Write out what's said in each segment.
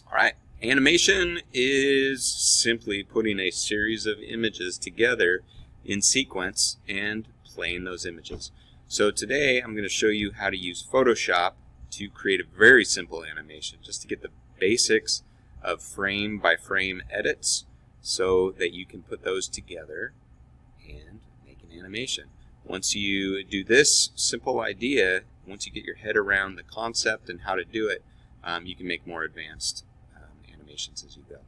Alright, animation is simply putting a series of images together in sequence and playing those images. So today I'm going to show you how to use Photoshop to create a very simple animation, just to get the basics of frame by frame edits so that you can put those together and make an animation. Once you do this simple idea, once you get your head around the concept and how to do it, you can make more advanced animations as you go.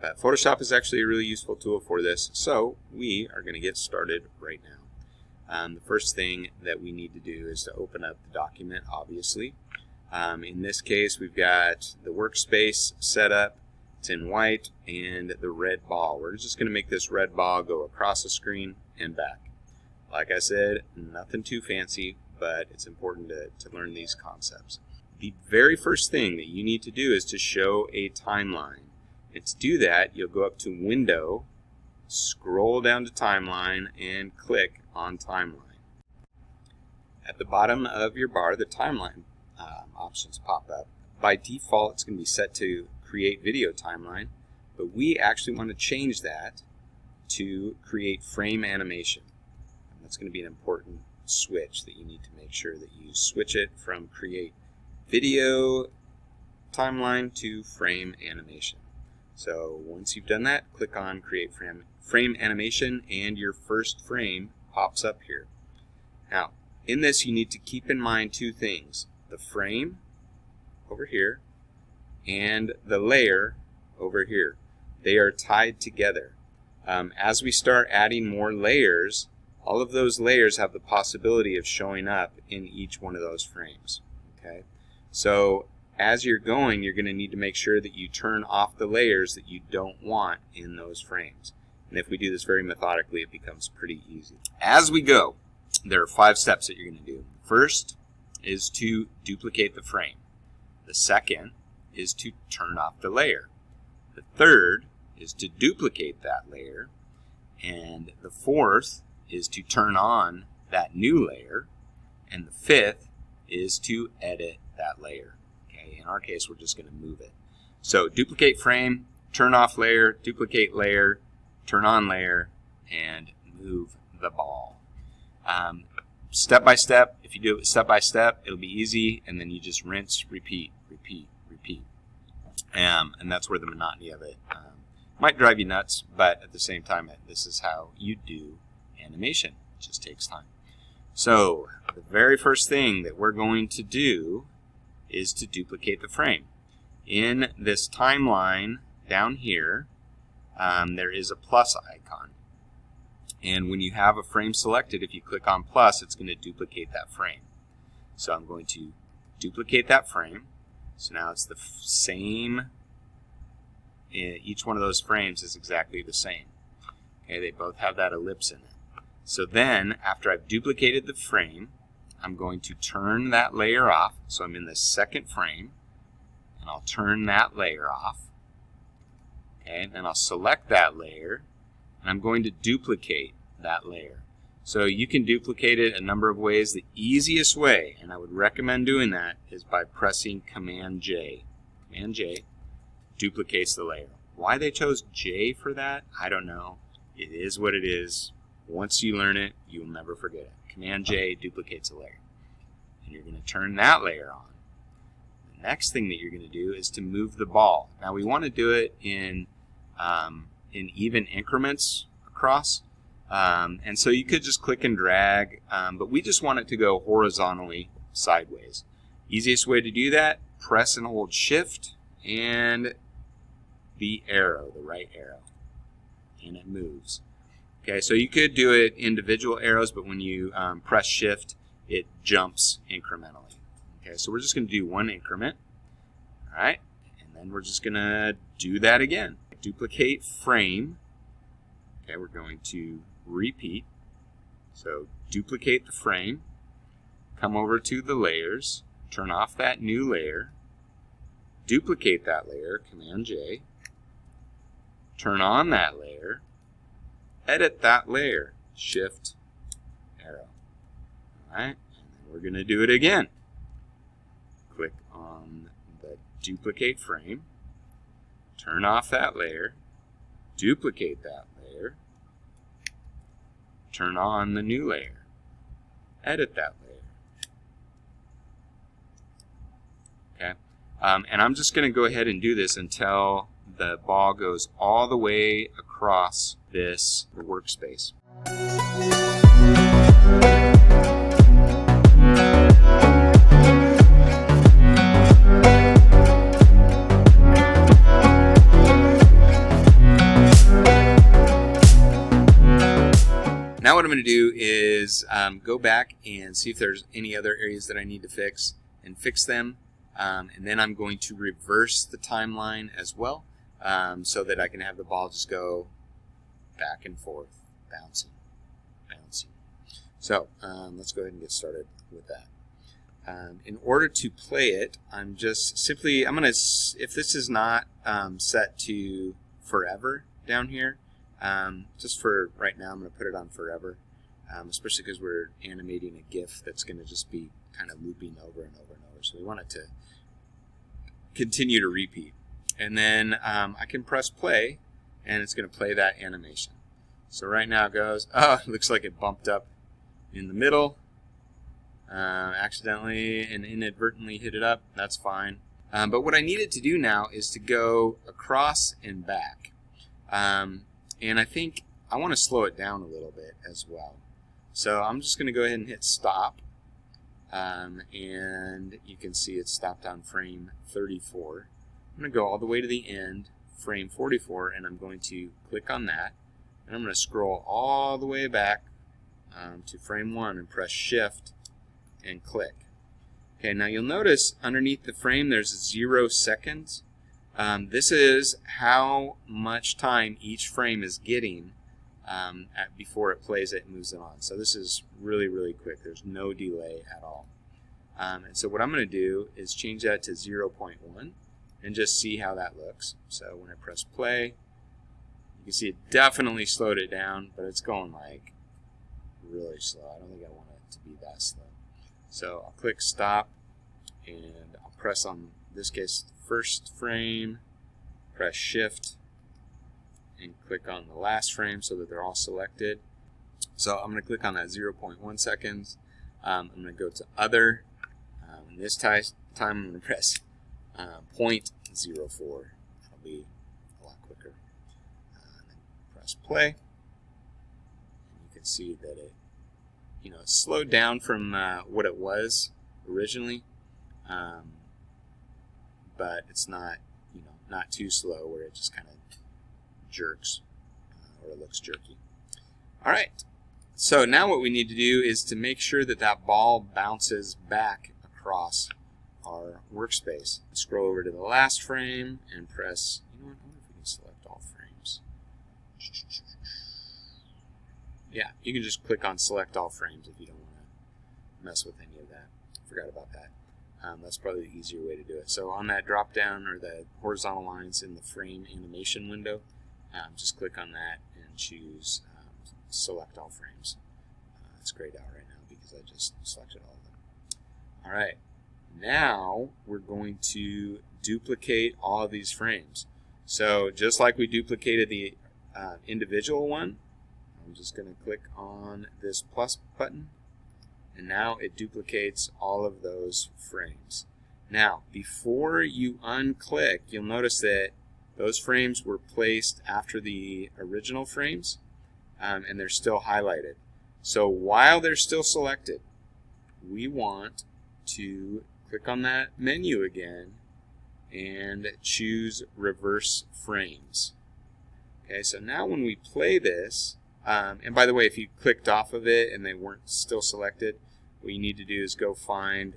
But Photoshop is actually a really useful tool for this, so we are going to get started right now. The first thing that we need to do is to open up the document, obviously. In this case, we've got the workspace set up. It's in white and the red ball. We're just going to make this red ball go across the screen and back. Like I said, nothing too fancy, but it's important to learn these concepts. The very first thing that you need to do is to show a timeline. And to do that, you'll go up to Window, scroll down to Timeline, and click on Timeline. At the bottom of your bar, the timeline options pop up. By default, it's going to be set to Create Video Timeline, but we actually want to change that to Create Frame Animation. And that's going to be an important switch that you need to make sure that you switch it from Create Video Timeline to Frame Animation. So once you've done that, click on Create Frame Animation and your first frame pops up here. Now, in this you need to keep in mind two things. The frame over here and the layer over here. They are tied together. As we start adding more layers, all of those layers have the possibility of showing up in each one of those frames. Okay? So as you're going, you're going to need to make sure that you turn off the layers that you don't want in those frames. And if we do this very methodically, it becomes pretty easy. As we go, there are 5 steps that you're going to do. First is to duplicate the frame. The second is to turn off the layer. The third is to duplicate that layer. And the fourth is to turn on that new layer. And the fifth is to edit that layer. Okay, in our case, we're just going to move it. So duplicate frame, turn off layer, duplicate layer, turn on layer, and move the ball. Step by step, if you do it step by step, it'll be easy, and then you just rinse, repeat, repeat, repeat. And that's where the monotony of it might drive you nuts, but at the same time, this is how you do animation. It just takes time. So the very first thing that we're going to do is to duplicate the frame. In this timeline down here, there is a plus icon. And when you have a frame selected, if you click on plus, it's going to duplicate that frame. So I'm going to duplicate that frame. So now it's the same. Each one of those frames is exactly the same. Okay, they both have that ellipse in it. So then, after I've duplicated the frame, I'm going to turn that layer off. So I'm in the second frame, and I'll turn that layer off. Okay, then I'll select that layer, and I'm going to duplicate that layer. So you can duplicate it a number of ways. The easiest way, and I would recommend doing that, is by pressing Command J. Command J duplicates the layer. Why they chose J for that, I don't know. It is what it is. Once you learn it, you'll never forget it. Command J duplicates a layer. And you're going to turn that layer on. The next thing that you're going to do is to move the ball. Now we want to do it in even increments across. And so you could just click and drag, but we just want it to go horizontally sideways. Easiest way to do that, press and hold Shift and the arrow, the right arrow, and it moves. Okay, so you could do it individual arrows, but when you press Shift, it jumps incrementally. Okay, so we're just going to do one increment. All right, and then we're just going to do that again. Duplicate frame. Okay, we're going to repeat. So duplicate the frame, come over to the layers, turn off that new layer, duplicate that layer, Command J, turn on that layer, edit that layer, Shift, arrow. Alright, and then we're going to do it again. Click on the duplicate frame, turn off that layer, duplicate that layer, turn on the new layer, edit that layer. Okay, and I'm just going to go ahead and do this until the ball goes all the way across this workspace. Now what I'm going to do is go back and see if there's any other areas that I need to fix and fix them. And then I'm going to reverse the timeline as well so that I can have the ball just go back and forth, bouncing, bouncing. So let's go ahead and get started with that. In order to play it, I'm just simply, I'm going to, if this is not set to forever down here, just for right now, I'm going to put it on forever, especially because we're animating a GIF that's going to just be kind of looping over and over and over. So we want it to continue to repeat. And then I can press play, and it's going to play that animation. So right now it goes, oh, it looks like it bumped up in the middle. Accidentally and inadvertently hit it up. That's fine. But what I needed to do now is to go across and back. And I think I want to slow it down a little bit as well. So I'm just going to go ahead and hit stop. And you can see it stopped on frame 34. I'm going to go all the way to the end, frame 44, and I'm going to click on that. And I'm going to scroll all the way back to frame 1 and press shift and click. Okay, now you'll notice underneath the frame there's 0 seconds. This is how much time each frame is getting before it plays it and moves it on. So this is really, really quick. There's no delay at all. And so what I'm going to do is change that to 0.1 and just see how that looks. So when I press play, you can see it definitely slowed it down, but it's going like really slow. I don't think I want it to be that slow. So I'll click stop, and I'll press on, in this case, first frame, press shift, and click on the last frame so that they're all selected. So I'm going to click on that 0.1 seconds. I'm going to go to other. And this time I'm going to press 0.04. That'll be a lot quicker. And then press play. And you can see that it, it slowed down from what it was originally. But it's not, not too slow where it just kind of jerks or it looks jerky. All right. So now what we need to do is to make sure that that ball bounces back across our workspace. Scroll over to the last frame and press, I wonder if we can select all frames. Yeah, you can just click on select all frames if you don't want to mess with any of that. Forgot about that. That's probably the easier way to do it. So on that drop down or the horizontal lines in the frame animation window, just click on that and choose select all frames. It's grayed out right now because I just selected all of them. All right, now we're going to duplicate all of these frames. So just like we duplicated the individual one, I'm just going to click on this plus button, and now it duplicates all of those frames. Now, before you unclick, you'll notice that those frames were placed after the original frames, and they're still highlighted. So while they're still selected, we want to click on that menu again and choose reverse frames. Okay, so now when we play this, and by the way, if you clicked off of it and they weren't still selected, what you need to do is go find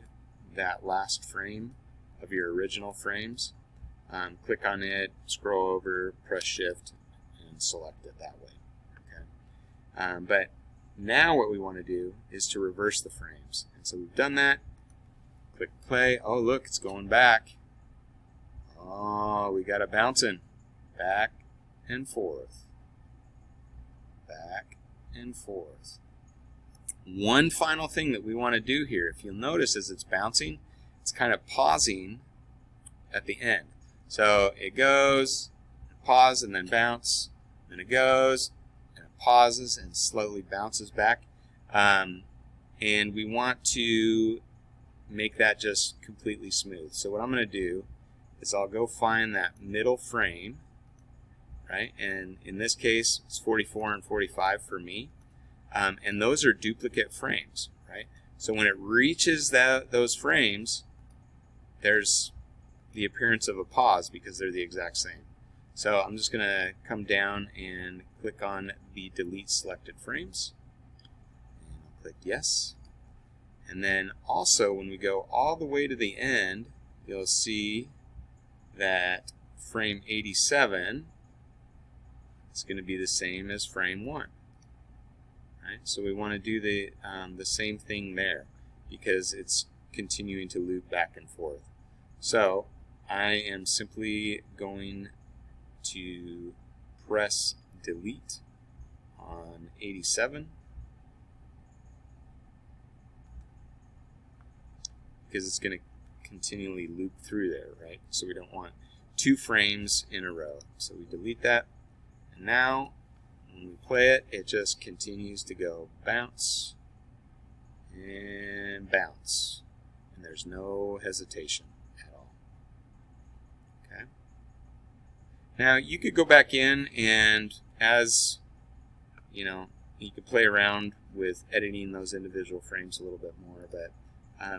that last frame of your original frames, click on it, scroll over, press shift, and select it that way. Okay. But now what we want to do is to reverse the frames. And so we've done that. Click play. Oh, look, it's going back. Oh, we got it bouncing back and forth. Back and forth. One final thing that we want to do here, if you'll notice as it's bouncing, it's kind of pausing at the end. So it goes, pause and then bounce, then it goes, and it pauses and slowly bounces back. And we want to make that just completely smooth. So what I'm going to do is I'll go find that middle frame, right? And in this case, it's 44 and 45 for me. And those are duplicate frames, right? So when it reaches those frames, there's the appearance of a pause because they're the exact same. So I'm just going to come down and click on the delete selected frames. And I'll click yes. And then also when we go all the way to the end, you'll see that frame 87 is going to be the same as frame 1. Right? So we want to do the same thing there because it's continuing to loop back and forth. So I am simply going to press delete on 87 because it's going to continually loop through there, right? So we don't want 2 frames in a row. So we delete that, and now when we play it, it just continues to go bounce and bounce, and there's no hesitation at all. Okay. Now you could go back in and, as you know, you could play around with editing those individual frames a little bit more, but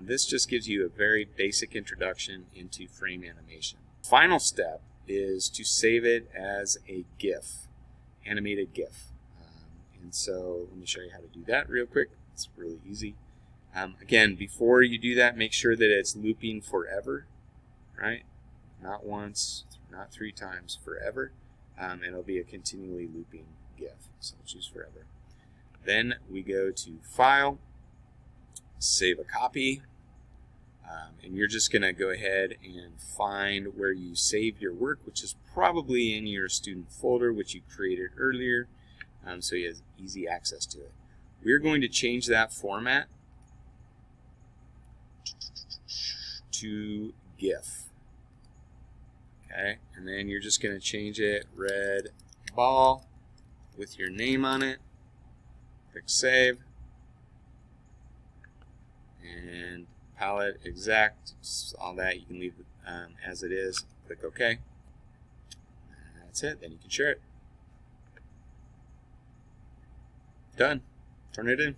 this just gives you a very basic introduction into frame animation. Final step is to save it as a GIF, animated GIF. And so let me show you how to do that real quick. It's really easy. Again, before you do that, make sure that it's looping forever, right? Not once, not 3 times, forever. And it'll be a continually looping GIF. So we'll choose forever. Then we go to File, Save a Copy. And you're just going to go ahead and find where you saved your work, which is probably in your student folder, which you created earlier, so you have easy access to it. We're going to change that format to GIF. Okay, and then you're just going to change it red ball with your name on it. Click Save. And palette exact, all that you can leave as it is. Click OK. That's it. Then you can share it. Done. Turn it in.